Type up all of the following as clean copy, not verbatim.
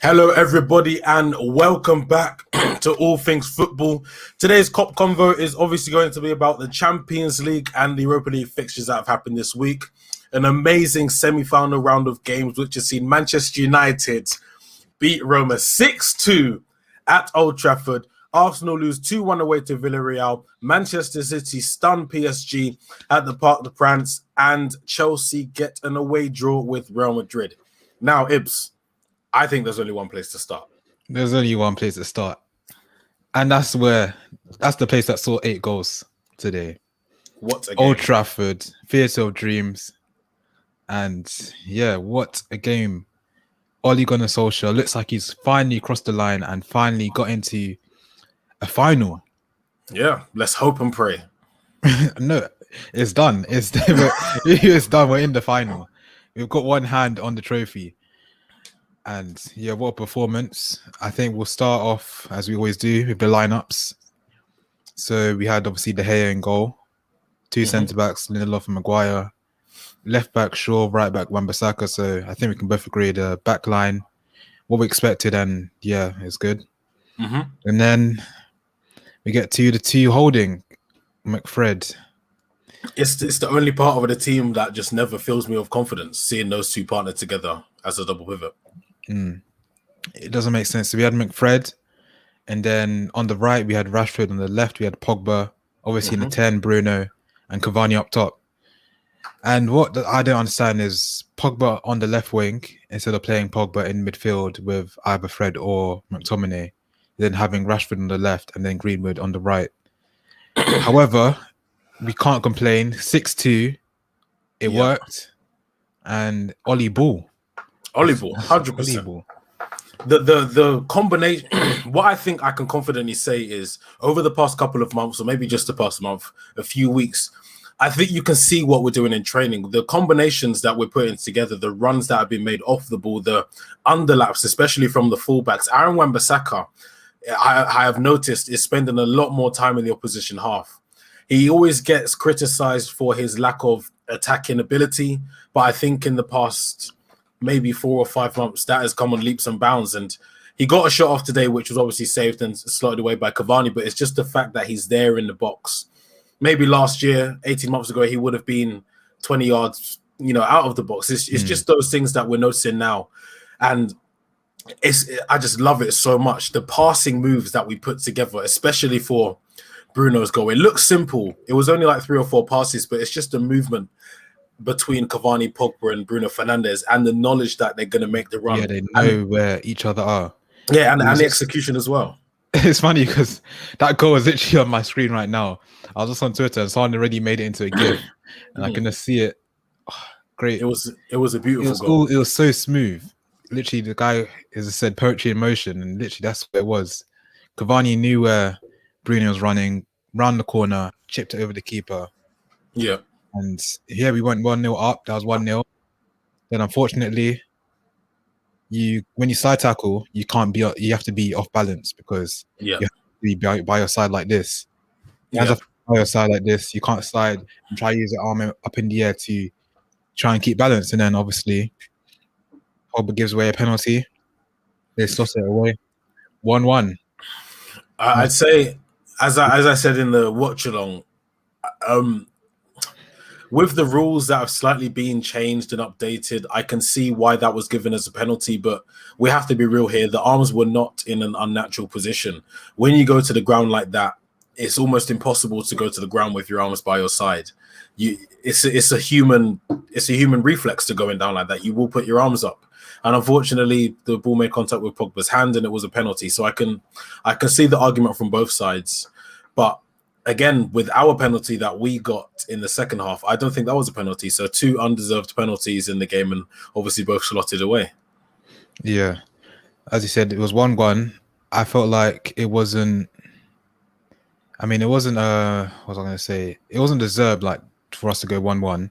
Hello, everybody, and welcome back to All Things Football. Today's COP Convo is obviously going to be about the Champions League and the Europa League fixtures that have happened this week. An amazing semi-final round of games, which has seen Manchester United beat Roma 6-2 at Old Trafford. Arsenal lose 2-1 away to Villarreal. Manchester City stun PSG at the Parc des Princes, and Chelsea get an away draw with Real Madrid. Now, Ibs, I think there's only one place to start. There's only one place to start. And that's the place that saw 8 goals today. What a game. Old Trafford, Theatre of Dreams. And yeah, what a game. Ole Gunnar Solskjaer looks like he's finally crossed the line and finally got into a final. Yeah, let's hope and pray. No, it's done. It's done. We're in the final. We've got one hand on the trophy. And yeah, what a performance. I think we'll start off, as we always do, with the lineups. So we had obviously De Gea in goal, 2 centre-backs, Lindelof and Maguire, left-back Shaw, right-back Wan-Bissaka. So I think we can both agree the back line, what we expected, and yeah, it's good. And then we get to the 2 holding, McFred. It's the only part of the team that just never fills me with confidence, seeing those 2 partner together as a double pivot. It doesn't make sense. So we had McFred, and then on the right we had Rashford. On the left we had Pogba. Obviously in the 10, Bruno, and Cavani up top. And what I don't understand is Pogba on the left wing instead of playing Pogba in midfield with either Fred or McTominay, then having Rashford on the left and then Greenwood on the right. However, we can't complain. 6-2, it worked, and Ollie Ball. 100%. The combination, what I think I can confidently say is over the past couple of months, or maybe just the past month, a few weeks, I think you can see what we're doing in training. The combinations that we're putting together, the runs that have been made off the ball, the underlaps, especially from the fullbacks. Aaron Wan-Bissaka, I have noticed, is spending a lot more time in the opposition half. He always gets criticized for his lack of attacking ability, but I think in the past maybe 4 or 5 months, that has come on leaps and bounds. And he got a shot off today, which was obviously saved and slotted away by Cavani, but it's just the fact that he's there in the box. Maybe last year, 18 months ago, he would have been 20 yards, out of the box. It's just those things that we're noticing now. And I just love it so much. The passing moves that we put together, especially for Bruno's goal. It looks simple. It was only like 3 or 4 passes, but it's just a movement between Cavani, Pogba, and Bruno Fernandes, and the knowledge that they're going to make the run. Yeah, they know where each other are. Yeah, and the execution as well. It's funny because that goal is literally on my screen right now. I was just on Twitter and someone already made it into a GIF, and I can just see it. Oh, great. It was a beautiful goal. It was so smooth. Literally, the guy, as I said, poetry in motion, and literally that's what it was. Cavani knew where Bruno was running, round the corner, chipped it over the keeper. Yeah. And here we went 1-0 up. That was 1-0. Then unfortunately, when you side tackle, you have to be off balance because you have to be by your side like this. You have to be by your side like this. You can't slide and try to use your arm up in the air to try and keep balance. And then obviously, Pogba gives away a penalty. They slot it away. 1-1. I'd say, as I said in the watch along, with the rules that have slightly been changed and updated, I can see why that was given as a penalty, but we have to be real here. The arms were not in an unnatural position. When you go to the ground like that, it's almost impossible to go to the ground with your arms by your side. It's a human reflex to going down like that. You will put your arms up. And unfortunately, the ball made contact with Pogba's hand and it was a penalty. So I can see the argument from both sides. But again, with our penalty that we got in the second half, I don't think that was a penalty. So 2 undeserved penalties in the game and obviously both slotted away. Yeah. As you said, it was 1-1. I felt like it wasn't... what was I going to say? It wasn't deserved like for us to go 1-1.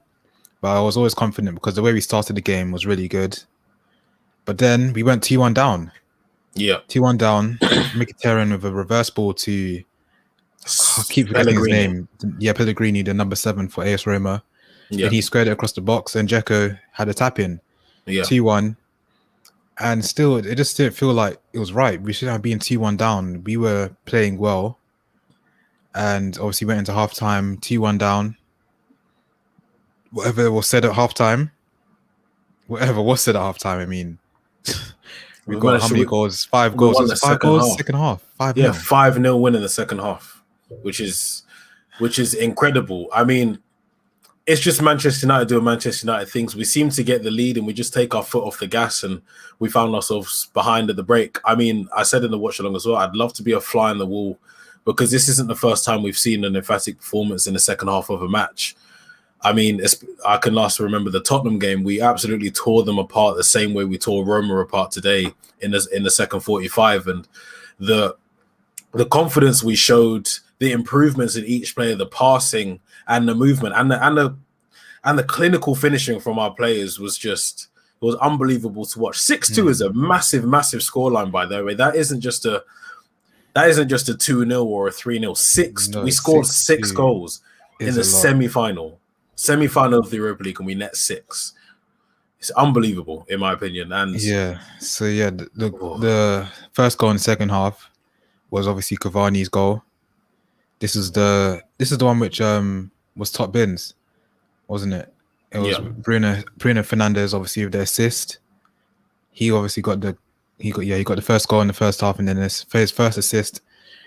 But I was always confident because the way we started the game was really good. But then we went 2-1 down. Yeah. 2-1 down. Mkhitaryan with a reverse ball to... I keep forgetting his name. Yeah, Pellegrini, the number 7 for AS Roma. Yeah. And he squared it across the box, and Dzeko had a tap in. Yeah. 2-1. And still, it just didn't feel like it was right. We should have been 2-1 down. We were playing well. And obviously went into halftime, 2-1 down. Whatever was said at halftime, I mean, we We got managed how to many goals? Five we goals. It won was the five second goals, half. second half. 5-0. Yeah, 5-0 win in the second half, which is incredible. I mean, it's just Manchester United doing Manchester United things. We seem to get the lead and we just take our foot off the gas, and we found ourselves behind at the break. I mean, I said in the watch along as well, I'd love to be a fly on the wall, because this isn't the first time we've seen an emphatic performance in the second half of a match. I mean, I can last remember the Tottenham game. We absolutely tore them apart the same way we tore Roma apart today in the second 45, and the confidence we showed, the improvements in each player, the passing and the movement and the clinical finishing from our players was unbelievable to watch. 6-2 is a massive scoreline, by the way. That isn't just a 2-0 or a 3-0. We scored 6 goals in the semi-final of the Europa League, and we net 6. It's unbelievable, in my opinion. And so the first goal in the second half was obviously Cavani's goal. This is the one which was top bins, wasn't it? It was Bruno Fernandes, obviously, with the assist. He obviously got the first goal in the first half, and then his first assist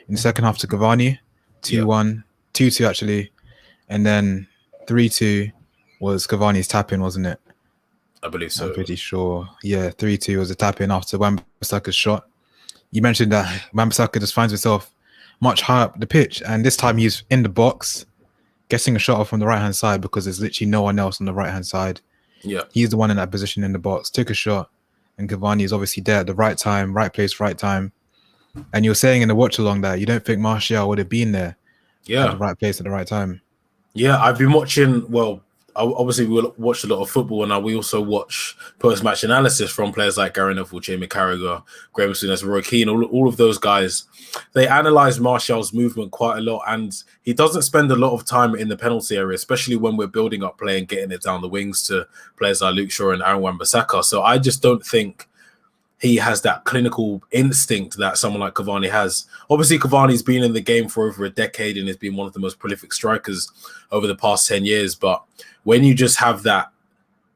in the second half to Cavani. 2-1, 2-2 actually, and then 3-2 was Cavani's tap-in, wasn't it? I believe so. I'm pretty sure. Yeah, 3-2 was a tap-in after Wan-Bissaka's shot. You mentioned that Wan-Bissaka just finds himself much higher up the pitch, and this time he's in the box, getting a shot off on the right-hand side because there's literally no one else on the right-hand side. Yeah, he's the one in that position in the box, took a shot, and Cavani is obviously there at the right time, right place, right time. And you're saying in the watch-along that you don't think Martial would have been there at the right place at the right time. Yeah, I've been watching, well, obviously we watch a lot of football, and now we also watch post-match analysis from players like Gary Neville, Jamie Carragher, Graham Souness, Roy Keane, all of those guys. They analyze Martial's movement quite a lot, and he doesn't spend a lot of time in the penalty area, especially when we're building up play and getting it down the wings to players like Luke Shaw and Aaron Wan-Bissaka. So I just don't think he has that clinical instinct that someone like Cavani has. Obviously, Cavani's been in the game for over a decade and has been one of the most prolific strikers over the past 10 years. But when you just have that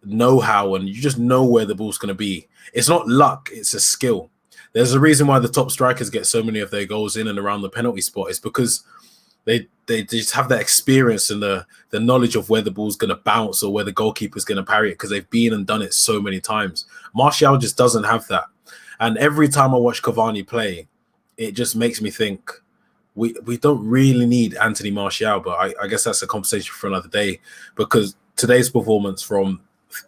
know-how and you just know where the ball's going to be, it's not luck, it's a skill. There's a reason why the top strikers get so many of their goals in and around the penalty spot. It's because they just have that experience and the knowledge of where the ball's going to bounce or where the goalkeeper's going to parry it, because they've been and done it so many times. Martial just doesn't have that. And every time I watch Cavani play, it just makes me think we don't really need Anthony Martial, but I guess that's a conversation for another day, because today's performance from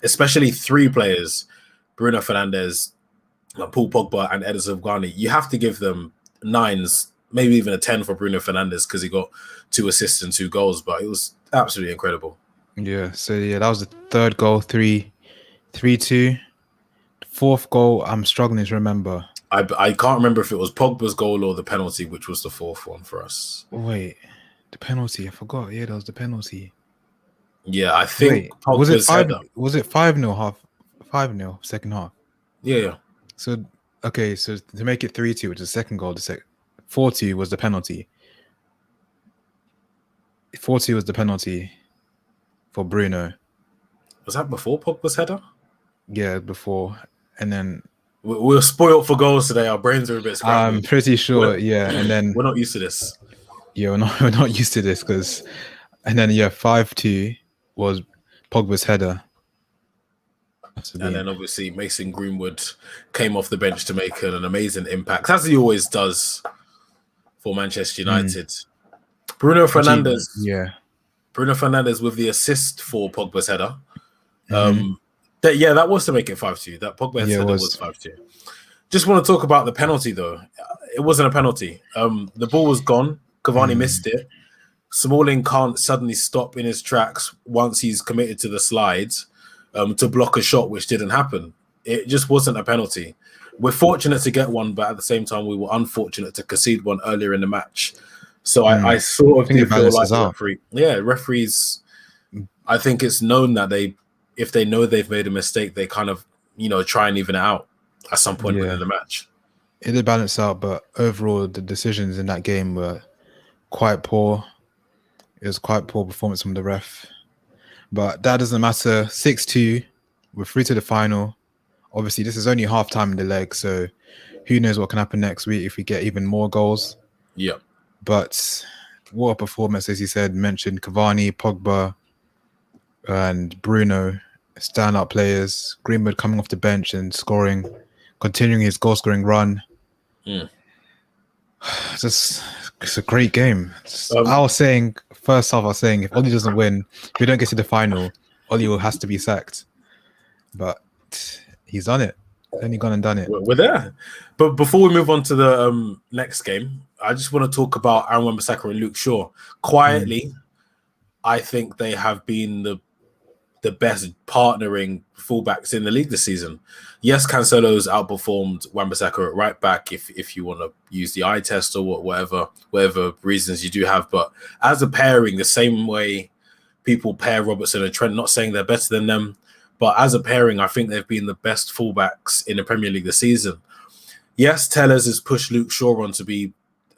especially 3 players, Bruno Fernandes, Paul Pogba and Edinson Cavani, you have to give them 9s, maybe even a 10 for Bruno Fernandes, because he got 2 assists and 2 goals, but it was absolutely incredible. Yeah, so that was the third goal, 3-2. Fourth goal, I'm struggling to remember. I can't remember if it was Pogba's goal or the penalty, which was the fourth one for us. Wait, the penalty, I forgot. Yeah, that was the penalty. Yeah, I think was it 5-0 5-0 second half? Yeah. So okay, so to make it 3-2, which is the second goal, 4-2 was the penalty. 4-2 was the penalty for Bruno. Was that before Pogba's header? Yeah, before. And then we're spoiled for goals today. Our brains are a bit scrambled. I'm pretty sure, and then we're not used to this. Yeah, we're not used to this and then 5-2 was Pogba's header. And then obviously Mason Greenwood came off the bench to make an amazing impact, as he always does for Manchester United. Bruno Fernandes with the assist for Pogba's header. That was to make it 5-2. That Pogba's header was 5-2. Just want to talk about the penalty, though. It wasn't a penalty. The ball was gone. Cavani missed it. Smalling can't suddenly stop in his tracks once he's committed to the slides to block a shot, which didn't happen. It just wasn't a penalty. We're fortunate to get one, but at the same time, we were unfortunate to concede one earlier in the match. So I sort of do feel like referees, I think it's known that if they know they've made a mistake, they kind of, try and even it out. at some point within the match. It did balance out, but overall the decisions in that game were quite poor. It was quite poor performance from the ref. But that doesn't matter. 6-2, we're through to the final. Obviously, this is only half time in the leg, so who knows what can happen next week if we get even more goals. Yeah. But what a performance, as you said, mentioned Cavani, Pogba, and Bruno, standout players. Greenwood coming off the bench and scoring, continuing his goal-scoring run. It's a great game. I was saying, first half, if Oli doesn't win, if we don't get to the final, Oli has to be sacked. But he's done it. Only gone and done it. We're there. But before we move on to the next game, I just want to talk about Aaron Wan-Bissaka and Luke Shaw. Quietly, I think they have been the best partnering fullbacks in the league this season. Yes, Cancelo's outperformed Wan-Bissaka at right back if you want to use the eye test or whatever reasons you do have. But as a pairing, the same way people pair Robertson and Trent, not saying they're better than them, but as a pairing, I think they've been the best fullbacks in the Premier League this season. Yes, Tellers has pushed Luke Shaw on to be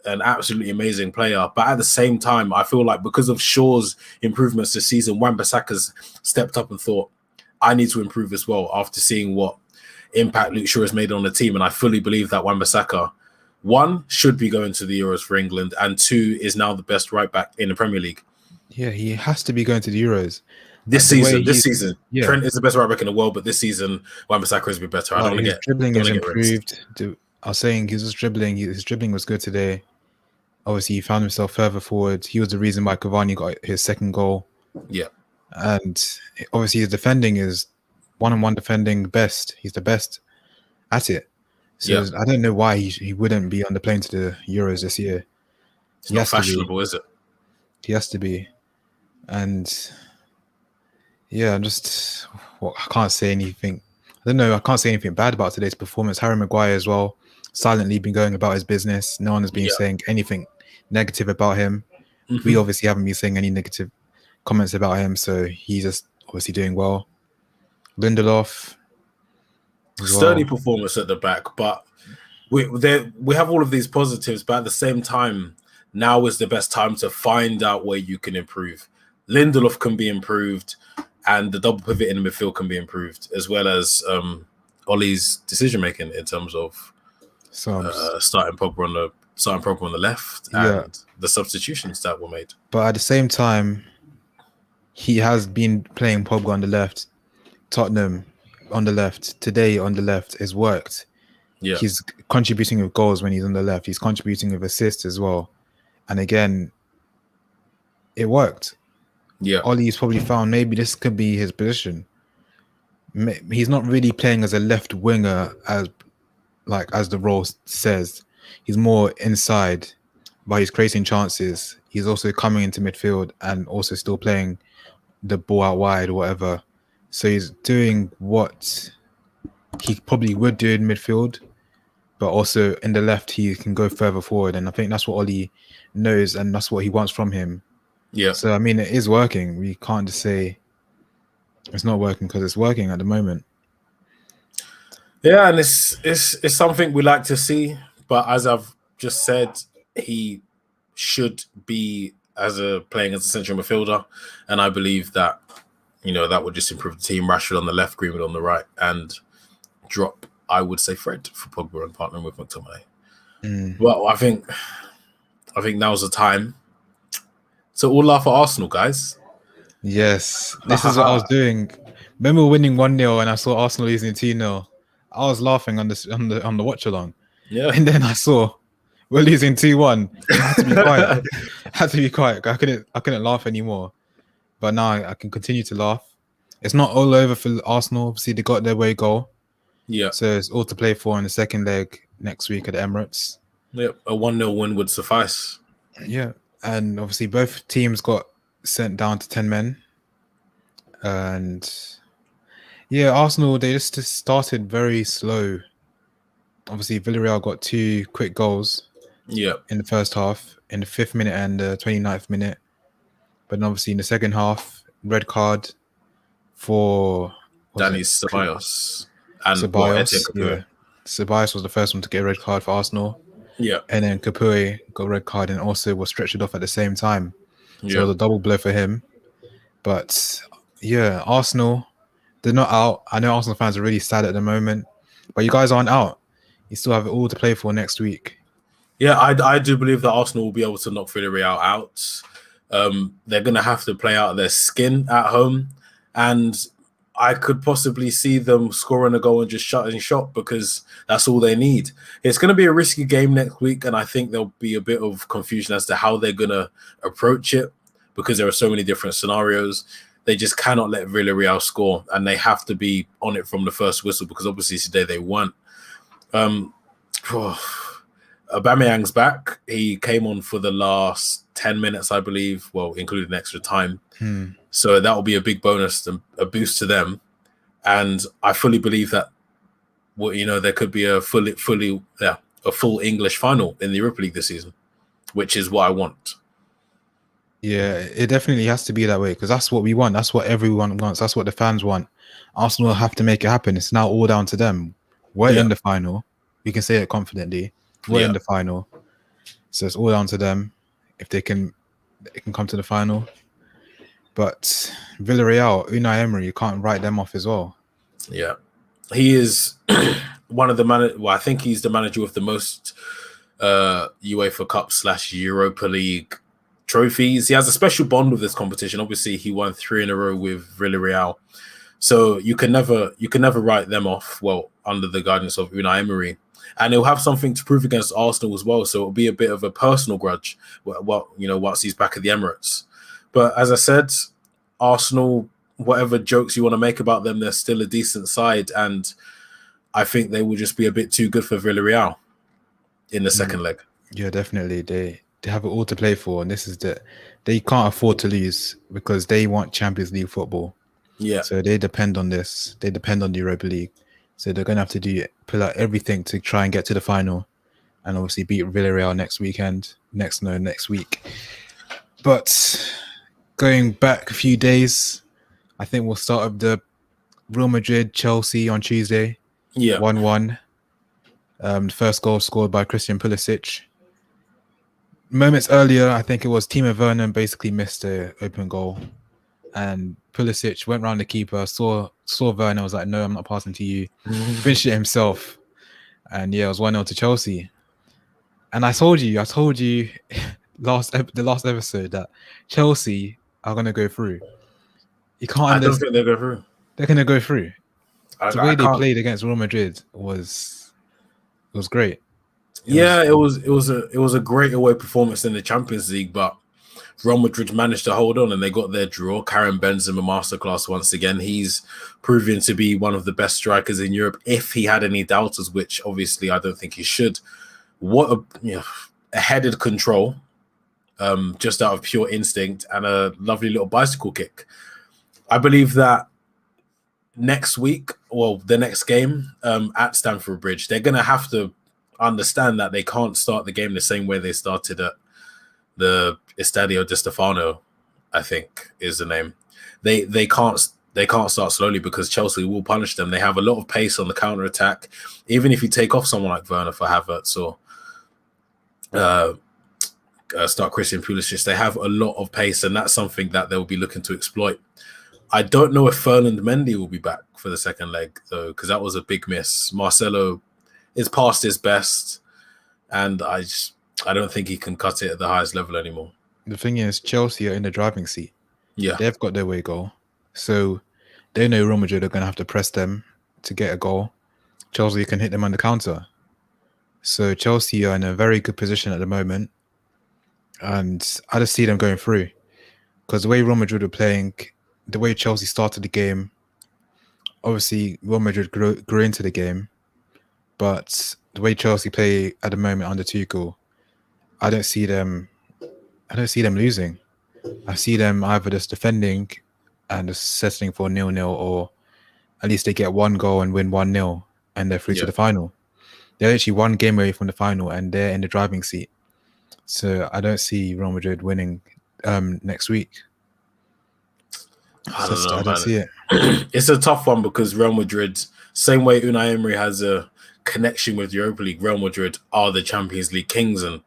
an absolutely amazing player, but at the same time, I feel like because of Shaw's improvements this season, Wan-Bissaka's stepped up and thought, I need to improve as well after seeing what impact Luke Shaw has made on the team. And I fully believe that Wan-Bissaka, one, should be going to the Euros for England, and two, is now the best right back in the Premier League. Yeah, he has to be going to the Euros. This season, yeah. Trent is the best right back in the world, but this season, Wan-Bissaka has been better. I don't want to get dribbling has improved. I was saying he was just dribbling. His dribbling was good today. Obviously, he found himself further forward. He was the reason why Cavani got his second goal. Yeah. And obviously, his defending is one-on-one defending best. He's the best at it. So I don't know why he wouldn't be on the plane to the Euros this year. It's not fashionable, is it? He has to be. And yeah, I can't say anything. I don't know. I can't say anything bad about today's performance. Harry Maguire as well, silently been going about his business. No one has been saying anything negative about him. We obviously haven't been saying any negative comments about him, so he's just obviously doing well. Lindelof, sturdy performance at the back, but we have all of these positives, but at the same time, now is the best time to find out where you can improve. Lindelof can be improved, and the double pivot in the midfield can be improved, as well as Ollie's decision making in terms of starting Pogba on the left and the substitutions that were made. But at the same time, he has been playing Pogba on the left, Tottenham on the left, today on the left has worked. Yeah, he's contributing with goals when he's on the left. He's contributing with assists as well, and again, it worked. Yeah, Ollie's probably found maybe this could be his position. He's not really playing as a left winger as the role says. He's more inside, but he's creating chances. He's also coming into midfield and also still playing the ball out wide or whatever. So he's doing what he probably would do in midfield, but also in the left he can go further forward. And I think that's what Ollie knows, and that's what he wants from him. Yeah. So I mean, it is working. We can't just say it's not working because it's working at the moment. Yeah, and it's something we like to see. But as I've just said, he should be playing as a central midfielder, and I believe that that would just improve the team. Rashford on the left, Greenwood on the right, and drop, I would say, Fred for Pogba and partnering with McTominay. Well, I think now's the time to all laugh at Arsenal, guys. Yes, this is what I was doing. Remember winning 1-0 and I saw Arsenal losing 2-0. I was laughing on the watch along. Yeah, and then I saw we're losing 2-1. I had to be quiet. I couldn't laugh anymore. But now I can continue to laugh. It's not all over for Arsenal. Obviously, they got their away goal. Yeah. So it's all to play for in the second leg next week at the Emirates. Yep, a 1-0 win would suffice. Yeah, and obviously both teams got sent down to 10 men. And yeah, Arsenal, they just started very slow. Obviously, Villarreal got 2 quick goals. Yeah. In the first half, in the 5th minute and the 29th minute. But obviously in the second half, red card for Dani Ceballos and Etienne Capoue. Ceballos was the first one to get a red card for Arsenal. Yeah. And then Capoue got a red card and also was stretched off at the same time. So it Yeah. was a double blow for him. But yeah, Arsenal, they're not out. I know Arsenal fans are really sad at the moment, but you guys aren't out. You still have it all to play for next week. Yeah, I do believe that Arsenal will be able to knock Villarreal out. They're going to have to play out their skin at home. And I could possibly see them scoring a goal and just shutting shop because that's all they need. It's going to be a risky game next week, and I think there'll be a bit of confusion as to how they're going to approach it because there are so many different scenarios. They just cannot let Villarreal score, and they have to be on it from the first whistle because obviously today they weren't. Aubameyang's back. He came on for the last 10 minutes, I believe, well, including extra time. So that will be a big bonus, a boost to them. And I fully believe that, there could be a full English final in the Europa League this season, which is what I want. Yeah, it definitely has to be that way because that's what we want. That's what everyone wants. That's what the fans want. Arsenal have to make it happen. It's now all down to them. We're in the final. We can say it confidently. We're in the final. So it's all down to them if they can come to the final. But Villarreal, Unai Emery, you can't write them off as well. Yeah. He is one of the I think he's the manager with the most UEFA Cup / Europa League trophies. He has a special bond with this competition. Obviously, he won 3 in a row with Villarreal. So you can never write them off, well, under the guidance of Unai Emery. And he'll have something to prove against Arsenal as well. So it'll be a bit of a personal grudge, whilst he's back at the Emirates. But as I said, Arsenal, whatever jokes you want to make about them, they're still a decent side. And I think they will just be a bit too good for Villarreal in the second leg. Yeah, definitely. They have it all to play for. And this is they can't afford to lose because they want Champions League football. Yeah. So they depend on this. They depend on the Europa League. So they're going to have to pull out everything to try and get to the final and obviously beat Villarreal next week. But going back a few days, I think we'll start with the Real Madrid-Chelsea on Tuesday. Yeah. 1-1. The first goal scored by Christian Pulisic. Moments earlier, I think it was Timo Werner basically missed an open goal. And Pulisic went round the keeper, saw Werner, was like, no, I'm not passing to you. Finished it himself. And yeah, it was 1-0 to Chelsea. And I told you the last episode that Chelsea are going to go through. You can't I don't think they'll go through. They're going to go through. The way they played against Real Madrid was great. It was a great away performance in the Champions League, but Real Madrid managed to hold on and they got their draw. Karim Benzema masterclass once again. He's proven to be one of the best strikers in Europe if he had any doubters, which obviously I don't think he should. What a headed control, just out of pure instinct, and a lovely little bicycle kick. I believe that next week, the next game at Stamford Bridge, they're going to have to understand that they can't start the game the same way they started at the Estadio Di Stefano, I think is the name. They can't start slowly because Chelsea will punish them. They have a lot of pace on the counter attack. Even if you take off someone like Werner for Havertz or start Christian Pulisic, they have a lot of pace, and that's something that they'll be looking to exploit. I don't know if Ferland Mendy will be back for the second leg though, because that was a big miss. Marcelo is past his best, and I don't think he can cut it at the highest level anymore. The thing is, Chelsea are in the driving seat. Yeah. They've got their away goal. So they know Real Madrid are going to have to press them to get a goal. Chelsea can hit them on the counter. So Chelsea are in a very good position at the moment. And I just see them going through. Because the way Real Madrid are playing, the way Chelsea started the game, obviously Real Madrid grew into the game. But the way Chelsea play at the moment under Tuchel, I don't see them losing. I see them either just defending and just settling for 0-0, or at least they get one goal and win 1-0 and they're through to the final. They're actually one game away from the final and they're in the driving seat. So I don't see Real Madrid winning next week. I don't see it. It's a tough one because Real Madrid, same way Unai Emery has a connection with Europa League, Real Madrid are the Champions League kings, and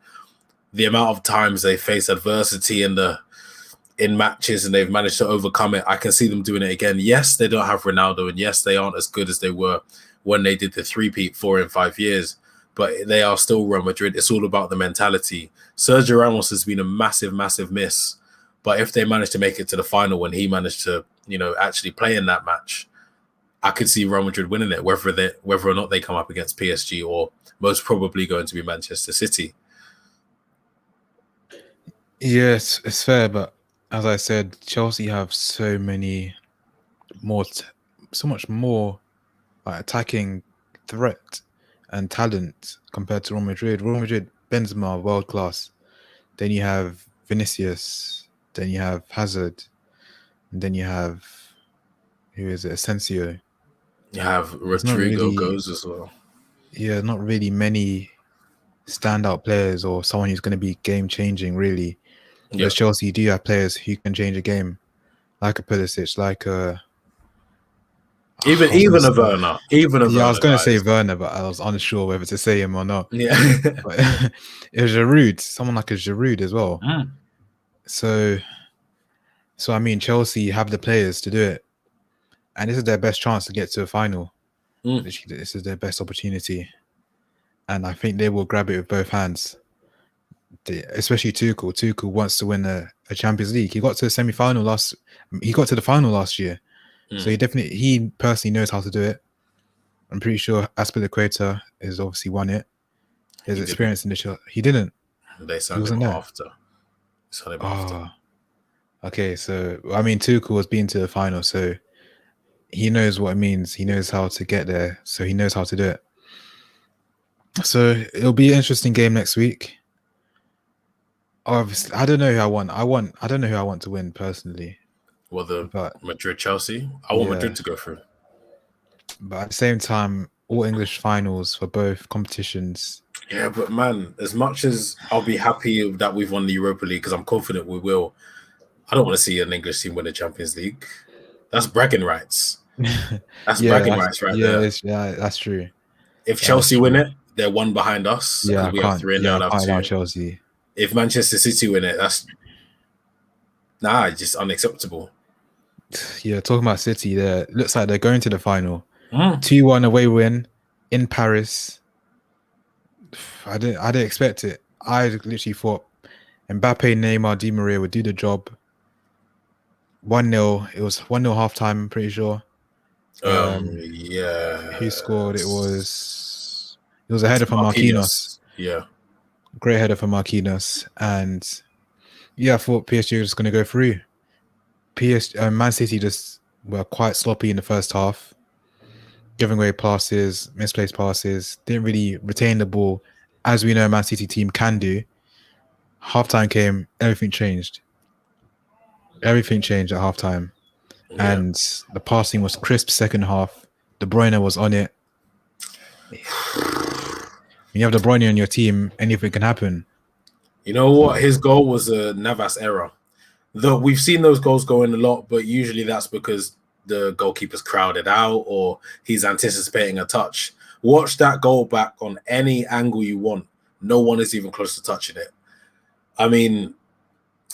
the amount of times they face adversity in matches and they've managed to overcome it, I can see them doing it again. Yes, they don't have Ronaldo, and yes, they aren't as good as they were when they did the three-peat 4 in 5 years, but they are still Real Madrid. It's all about the mentality. Sergio Ramos has been a massive, massive miss, but if they manage to make it to the final when he managed to, actually play in that match, I could see Real Madrid winning it, whether or not they come up against PSG or most probably going to be Manchester City. Yes, it's fair, but as I said, Chelsea have so much more attacking threat and talent compared to Real Madrid. Real Madrid, Benzema, world class. Then you have Vinicius. Then you have Hazard. And then you have, who is it, Asensio. You have Rodrigo goes as well. Yeah, not really many standout players or someone who's going to be game-changing, really. Whereas Chelsea do have players who can change a game, like a Pulisic, like a... Even a Werner. Yeah, I was going to say Werner, but I was unsure whether to say him or not. Yeah. But it was Giroud, someone like a Giroud as well. Mm. So I mean, Chelsea have the players to do it. And this is their best chance to get to a final. This is their best opportunity. And I think they will grab it with both hands. Especially Tuchel. Tuchel wants to win a Champions League. He got to the semi-final he got to the final last year. So he personally knows how to do it. I'm pretty sure Aspilicueta has obviously won it. His experience in the show. He didn't. They signed him after. Okay, so I mean Tuchel has been to the final, so he knows what it means. He knows how to get there, so he knows how to do it. So it'll be an interesting game next week. Obviously, I don't know who I want. I don't know who I want to win personally. Well, Madrid Chelsea. I want Madrid to go through. But at the same time, all English finals for both competitions. Yeah, but man, as much as I'll be happy that we've won the Europa League because I'm confident we will, I don't want to see an English team win the Champions League. That's bragging rights. That's bragging rights right there. Yeah, that's true. If Chelsea win it, they're one behind us. Yeah, we have 3 and they'll have 2. Chelsea. If Manchester City win it, that's just unacceptable. Yeah, talking about City, there looks like they're going to the final. 2-1 away win in Paris. I didn't expect it. I literally thought Mbappe, Neymar, Di Maria would do the job. 1-0. It was 1-0 halftime, I'm pretty sure. Who scored? It was a header from Marquinhos. Yeah. Great header from Marquinhos. And yeah, I thought PSG was going to go through. Man City just were quite sloppy in the first half, giving away passes, misplaced passes, didn't really retain the ball, as we know a Man City team can do. Halftime came, everything changed. Everything changed at halftime. Yeah. And the passing was crisp second half. De Bruyne was on it. When you have De Bruyne on your team, anything can happen. You know what? His goal was a Navas error. Though we've seen those goals go in a lot, but usually that's because the goalkeeper's crowded out or he's anticipating a touch. Watch that goal back on any angle you want. No one is even close to touching it. I mean,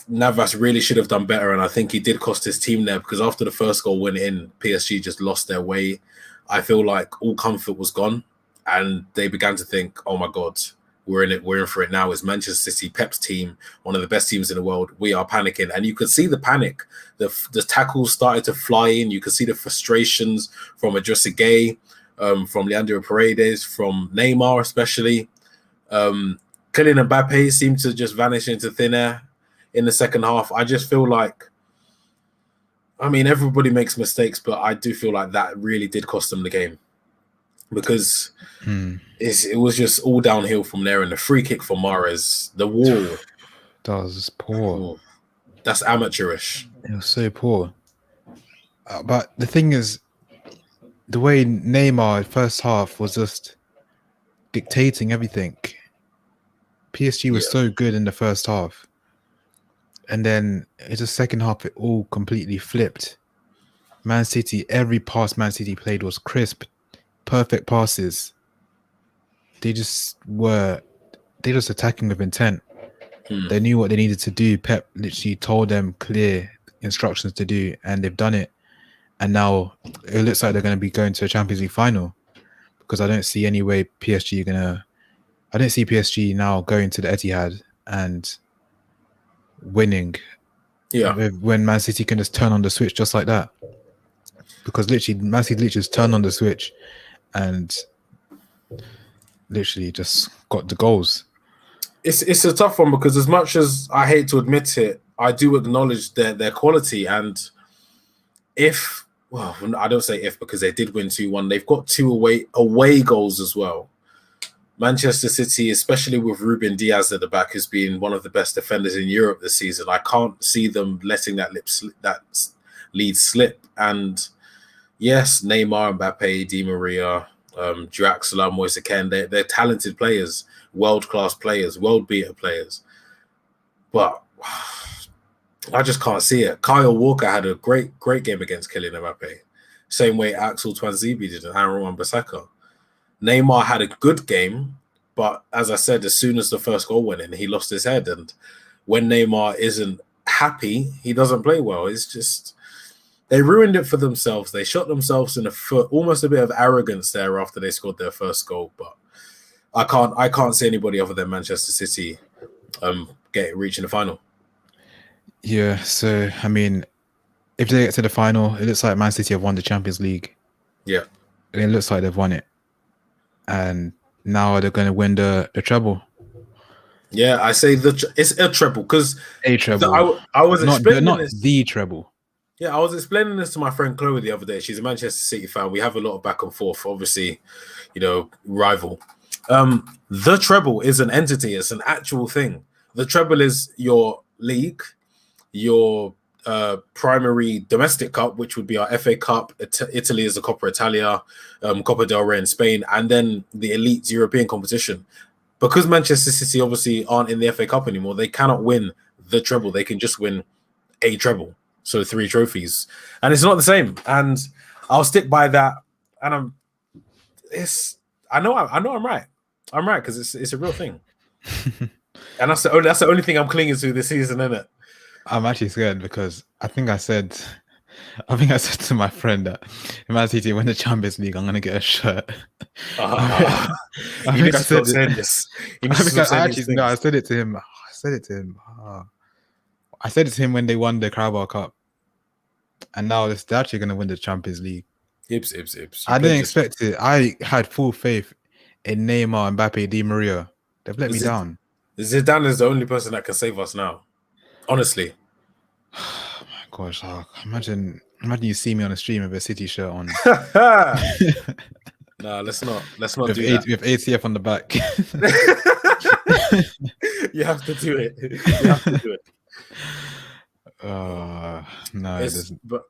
Navas really should have done better, and I think he did cost his team there because after the first goal went in, PSG just lost their way. I feel like all comfort was gone, and they began to think, oh my God, we're in for it now. It's Manchester City, Pep's team, one of the best teams in the world. We are panicking. And you could see the panic. The tackles started to fly in. You could see the frustrations from Idrissa Gueye, from Leandro Paredes, from Neymar especially. Kylian Mbappe seemed to just vanish into thin air in the second half. I just feel like, I mean, everybody makes mistakes, but I do feel like that really did cost them the game. Because it was just all downhill from there. And the free kick for Mahrez, the wall. That was poor. That's amateurish. It was so poor. But the thing is, the way Neymar first half was just dictating everything. PSG was so good in the first half. And then it's the second half, it all completely flipped. Man City, every pass Man City played was crisp. Perfect passes. just attacking with intent. Hmm. They knew what they needed to do. Pep literally told them clear instructions to do, and they've done it. And now it looks like they're going to be going to a Champions League final, because I don't see any way PSG are gonna. I don't see PSG now going to the Etihad and winning. Yeah. When Man City can just turn on the switch just like that, because literally Man City literally just turned on the switch and literally just got the goals. It's a tough one, because as much as I hate to admit it, I do acknowledge their quality. And I don't say if, because they did win 2-1. They've got 2 away goals as well. Manchester City, especially with Ruben Diaz at the back, has been one of the best defenders in Europe this season. I can't see them letting that lead slip. And yes, Neymar, Mbappe, Di Maria, Draxler, Moise Kean, they're talented players, world-class players, world-beater players. But I just can't see it. Kyle Walker had a great game against Kylian Mbappe. Same way Axel Tuanzebe did and Aaron Wan-Bissaka. Neymar had a good game, but as I said, as soon as the first goal went in, he lost his head. And when Neymar isn't happy, he doesn't play well. It's just, they ruined it for themselves. They shot themselves in the foot, almost a bit of arrogance there after they scored their first goal. But I can't see anybody other than Manchester City reaching the final. Yeah, so I mean, if they get to the final, it looks like Man City have won the Champions League. Yeah, and it looks like they've won it, and now they're going to win the treble. Yeah, I say it's a treble, because a treble. I was explaining not this. The treble. Yeah, I was explaining this to my friend Chloe the other day. She's a Manchester City fan. We have a lot of back and forth, obviously, rival. The treble is an entity. It's an actual thing. The treble is your league, your primary domestic cup, which would be our FA Cup. Italy is the Coppa Italia, Copa del Rey in Spain, and then the elite European competition. Because Manchester City obviously aren't in the FA Cup anymore, they cannot win the treble. They can just win a treble. So 3 trophies, and it's not the same. And I'll stick by that. And I know I'm right. I'm right, because it's a real thing. And that's the only thing I'm clinging to this season, isn't it? I'm actually scared, because I think I said to my friend that if Man City win the Champions League, I'm gonna get a shirt. I said this. I said it to him. I said it to him when they won the Carabao Cup, and now they're actually going to win the Champions League. Ibs. I didn't expect it. I had full faith in Neymar, Mbappe, Di Maria. They've let me down. Zidane is the only person that can save us now. Honestly. Oh my gosh! Imagine you see me on a stream with a City shirt on. No, let's not with do that. With ATF on the back. You have to do it. No, but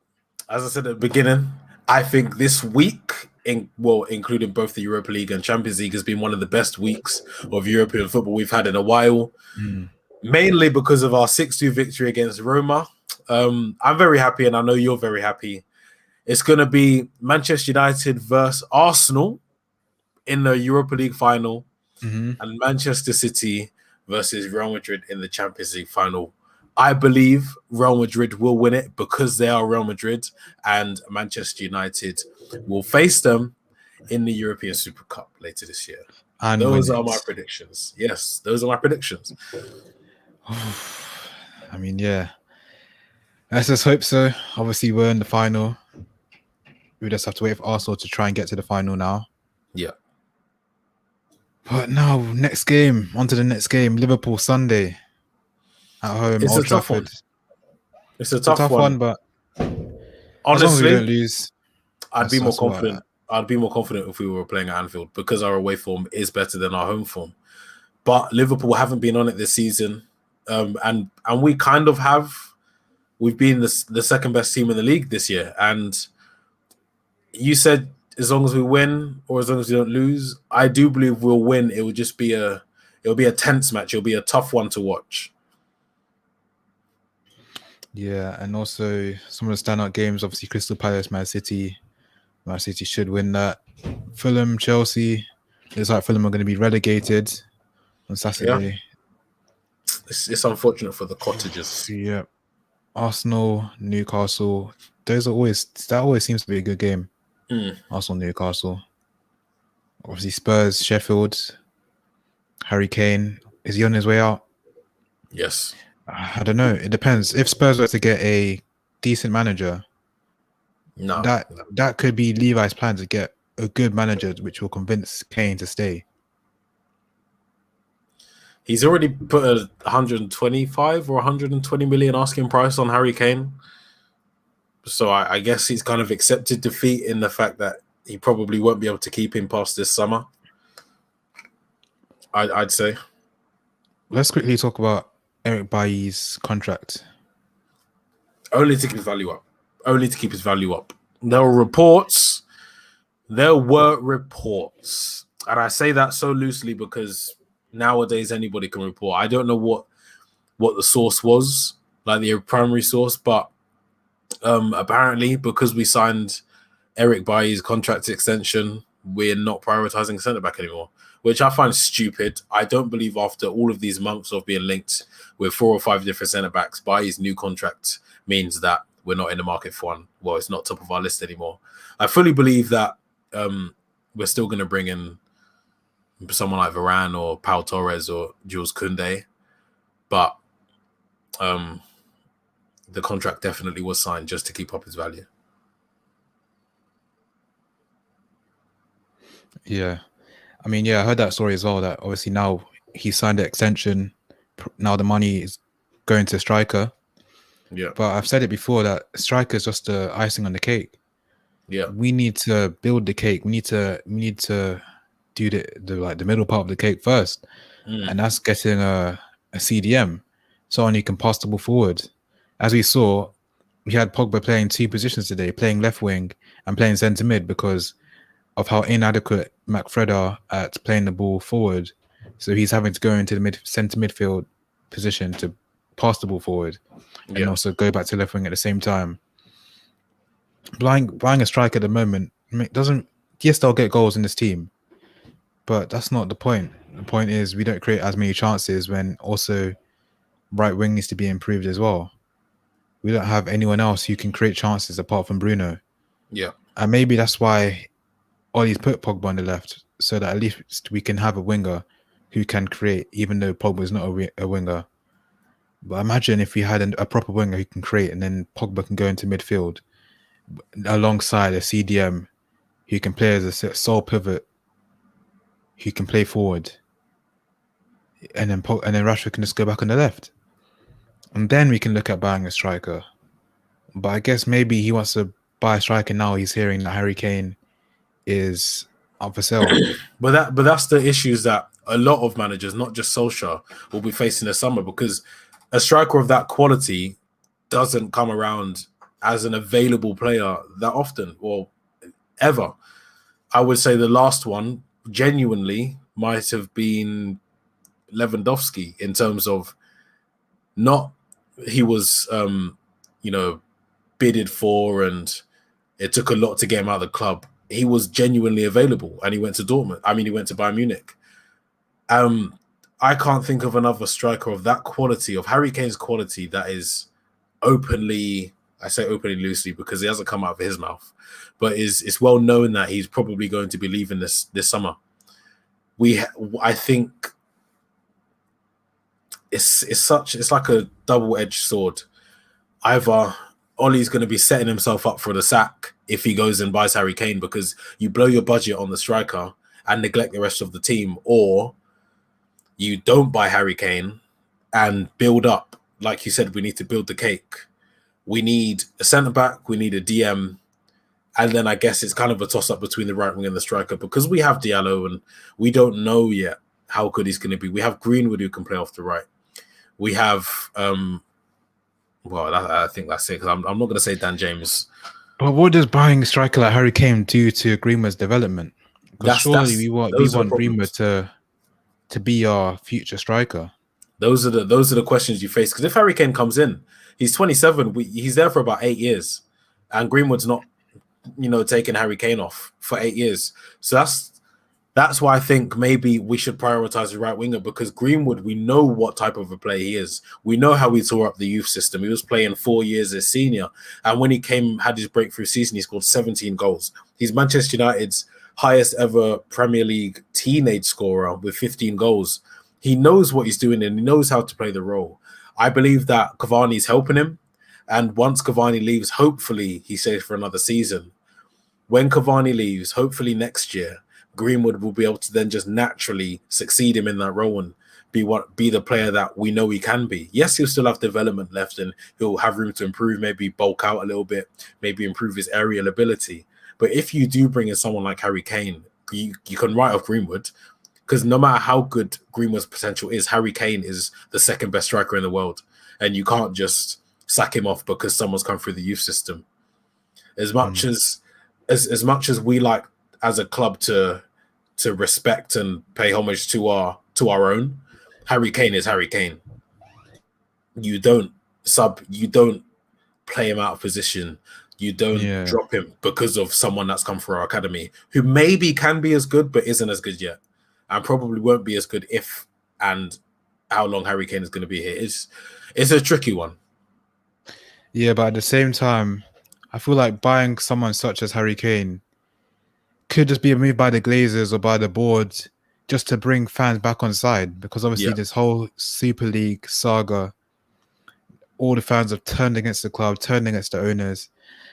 as I said at the beginning, I think this week, including both the Europa League and Champions League, has been one of the best weeks of European football we've had in a while. Mainly because of our 6-2 victory against Roma. I'm very happy, and I know you're very happy. It's going to be Manchester United versus Arsenal in the Europa League final, and Manchester City versus Real Madrid in the Champions League final. I believe Real Madrid will win it, because they are Real Madrid, and Manchester United will face them in the European Super Cup later this year. And those are my predictions. Yes, those are my predictions. I mean, yeah. Let's just hope so. Obviously, we're in the final. We just have to wait for Arsenal to try and get to the final now. Yeah. But now, next game. On to the next game. Liverpool Sunday. At home, it's Old a tough Trafford. one. It's a tough one, but honestly, as long as we don't lose, I'd be more confident. I'd be more confident if we were playing at Anfield, because our away form is better than our home form. But Liverpool haven't been on it this season, and we kind of have. We've been the second best team in the league this year, and you said as long as we win or as long as we don't lose, I do believe we'll win. It will just be a tense match. It'll be a tough one to watch. Yeah, and also some of the standout games, obviously Crystal Palace, Man City. Man City should win that. Fulham, Chelsea. Looks like Fulham are going to be relegated on Saturday. It's unfortunate for the Cottagers. Yeah. Arsenal, Newcastle. That always seems to be a good game. Arsenal, Newcastle. Obviously, Spurs, Sheffield. Harry Kane, is he on his way out? Yes. I don't know. It depends. If Spurs were to get a decent manager, that could be Levi's plan to get a good manager, which will convince Kane to stay. He's already put a 125 or 120 million asking price on Harry Kane. So I guess he's kind of accepted defeat in the fact that he probably won't be able to keep him past this summer. I'd say. Let's quickly talk about Eric Bailly's contract. Only to keep his value up. Only to keep his value up. There were reports. And I say that so loosely because nowadays anybody can report. I don't know what the source was, like the primary source, but apparently because we signed Eric Bailly's contract extension, we're not prioritizing centre back anymore, which I find stupid. I don't believe after all of these months of being linked with 4 or 5 different centre backs, Bailly's new contract means that we're not in the market for one. Well, it's not top of our list anymore. I fully believe that we're still going to bring in someone like Varane or Pau Torres or Jules Koundé, but the contract definitely was signed just to keep up his value. Yeah. I mean, I heard that story as well, that obviously now he signed the extension. Now the money is going to striker. Yeah. But I've said it before that striker is just the icing on the cake. Yeah. We need to build the cake. We need to do the middle part of the cake first. And that's getting a CDM, someone who can pass the ball forward. As we saw, we had Pogba playing 2 positions today, playing left wing and playing centre mid because of how inadequate McFred are at playing the ball forward. So he's having to go into the centre midfield position to pass the ball forward and also go back to left wing at the same time. Buying a striker at the moment yes, they'll get goals in this team, but that's not the point. The point is we don't create as many chances when also right wing needs to be improved as well. We don't have anyone else who can create chances apart from Bruno. Yeah. And maybe that's why Ollie's put Pogba on the left, so that at least we can have a winger who can create, even though Pogba is not a winger. But imagine if we had a proper winger who can create, and then Pogba can go into midfield alongside a CDM who can play as a sole pivot, who can play forward, and then Rashford can just go back on the left. And then we can look at buying a striker. But I guess maybe he wants to buy a striker now. He's hearing that Harry Kane is up for sale. But that's the issues that a lot of managers, not just Solskjaer, will be facing this summer, because a striker of that quality doesn't come around as an available player that often or ever. I would say the last one genuinely might have been Lewandowski, in terms of not he was bidded for and it took a lot to get him out of the club. He was genuinely available and he went to Dortmund. I mean, he went to Bayern Munich. I can't think of another striker of that quality, of Harry Kane's quality, that is openly, I say openly loosely because it hasn't come out of his mouth, but it's well known that he's probably going to be leaving this summer. I think it's like a double-edged sword. Either Ollie's going to be setting himself up for the sack if he goes and buys Harry Kane, because you blow your budget on the striker and neglect the rest of the team, or you don't buy Harry Kane and build up. Like you said, we need to build the cake. We need a centre-back, we need a DM, and then I guess it's kind of a toss-up between the right wing and the striker, because we have Diallo and we don't know yet how good he's going to be. We have Greenwood who can play off the right. We have, I think that's it, because I'm not going to say Dan James. But what does buying a striker like Harry Kane do to Greenwood's development? Because surely we want Greenwood to be our future striker. Those are the questions you face. Because if Harry Kane comes in, he's 27. He's there for about 8 years, and Greenwood's not, taking Harry Kane off for 8 years. So That's why I think maybe we should prioritize the right winger, because Greenwood, we know what type of a player he is. We know how he tore up the youth system. He was playing 4 years as senior. And when he had his breakthrough season, he scored 17 goals. He's Manchester United's highest ever Premier League teenage scorer with 15 goals. He knows what he's doing and he knows how to play the role. I believe that Cavani's helping him. And once Cavani leaves, hopefully he stays for another season. When Cavani leaves, hopefully next year, Greenwood will be able to then just naturally succeed him in that role and be the player that we know he can be. Yes, he'll still have development left and he'll have room to improve, maybe bulk out a little bit, maybe improve his aerial ability. But if you do bring in someone like Harry Kane, you can write off Greenwood, because no matter how good Greenwood's potential is, Harry Kane is the second best striker in the world. And you can't just sack him off because someone's come through the youth system. As much as we like as a club to respect and pay homage to our own, Harry Kane is Harry Kane. You don't play him out of position. You don't drop him because of someone that's come through our academy who maybe can be as good but isn't as good yet, and probably won't be as good if and how long Harry Kane is going to be here. It's a tricky one. Yeah, but at the same time, I feel like buying someone such as Harry Kane could just be a move by the Glazers or by the board just to bring fans back on side, because obviously this whole Super League saga, all the fans have turned against the club, turned against the owners.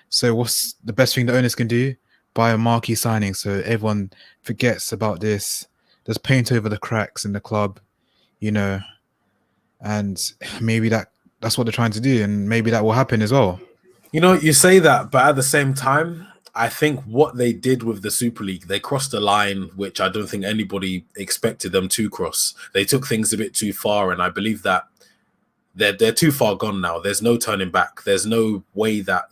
So what's the best thing the owners can do? Buy a marquee signing so everyone forgets about this. Just paint over the cracks in the club, and maybe that's what they're trying to do, and maybe that will happen as well. You say that, but at the same time, I think what they did with the Super League, they crossed a line which I don't think anybody expected them to cross. They took things a bit too far, and I believe that they're too far gone now. There's no turning back. There's no way that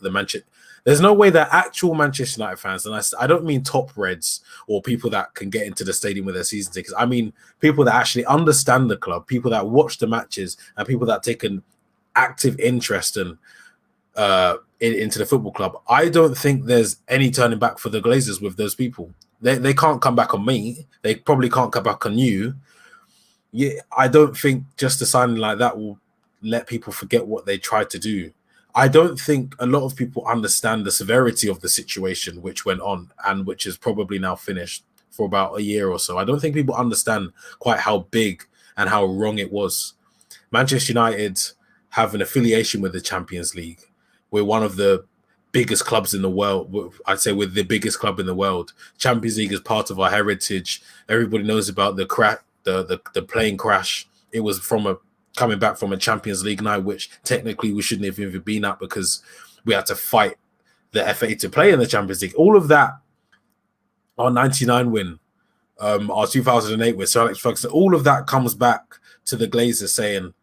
actual Manchester United fans, and I don't mean top Reds or people that can get into the stadium with their season tickets. I mean people that actually understand the club, people that watch the matches, and people that take an active interest into the football club. I don't think there's any turning back for the Glazers with those people. They can't come back on me. They probably can't come back on you. Yeah, I don't think just a signing like that will let people forget what they tried to do. I don't think a lot of people understand the severity of the situation which went on and which is probably now finished for about a year or so. I don't think people understand quite how big and how wrong it was. Manchester United have an affiliation with the Champions League. We're one of the biggest clubs in the world. I'd say we're the biggest club in the world. Champions League is part of our heritage. Everybody knows about the plane crash. It was coming back from a Champions League night, which technically we shouldn't have even been at because we had to fight the FA to play in the Champions League. All of that, our 99 win, our 2008 win, Sir Alex Ferguson, all of that comes back to the Glazers saying,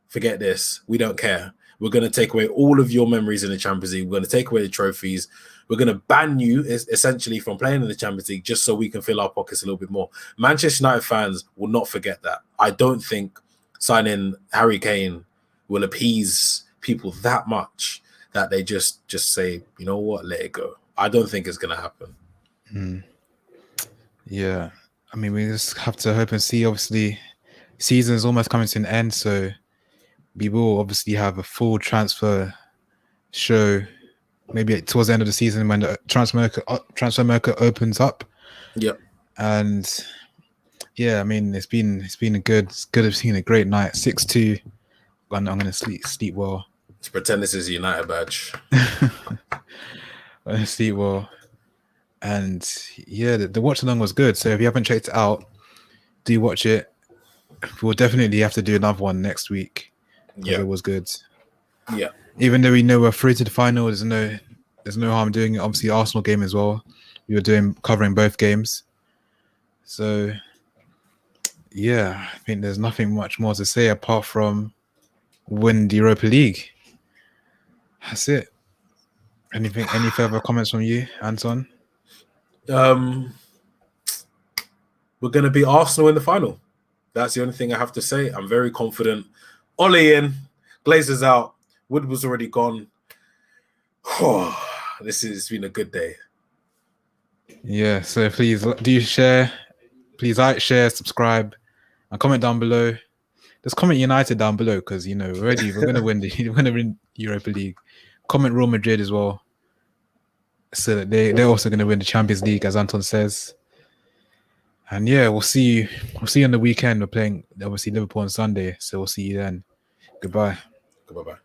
forget this, we don't care. We're going to take away all of your memories in the Champions League. We're going to take away the trophies. We're going to ban you essentially from playing in the Champions League just so we can fill our pockets a little bit more. Manchester United fans will not forget that. I don't think signing Harry Kane will appease people that much that they just say, you know what, let it go. I don't think it's going to happen. Yeah. I mean, we just have to hope and see. Obviously, season is almost coming to an end, so we will obviously have a full transfer show maybe towards the end of the season when the transfer market opens up. Yep. And yeah, I mean, it's been a good. It's good. It's been a great night. 6-2. I'm gonna sleep well. Let's pretend this is a United badge. I'm gonna sleep well. And yeah, the watch along was good. So if you haven't checked it out, do watch it. We'll definitely have to do another one next week. Yeah, it was good. Yeah. Even though we know we're through to the final, there's no harm doing it. Obviously, Arsenal game as well. We were covering both games. So yeah, I think there's nothing much more to say apart from win the Europa League. That's it. Any further comments from you, Anton? We're going to be Arsenal in the final. That's the only thing I have to say. I'm very confident. Ollie in, Glazers out. Wood was already gone. This has been a good day. Yeah, so please do share Please like, share, subscribe, and comment down below. Just comment United down below because we're gonna win we're gonna win Europa League. Comment Real Madrid as well, so that they're also gonna win the Champions League, as Anton says. And yeah, we'll see you on the weekend. We're playing obviously Liverpool on Sunday, so we'll see you then. Goodbye. Goodbye.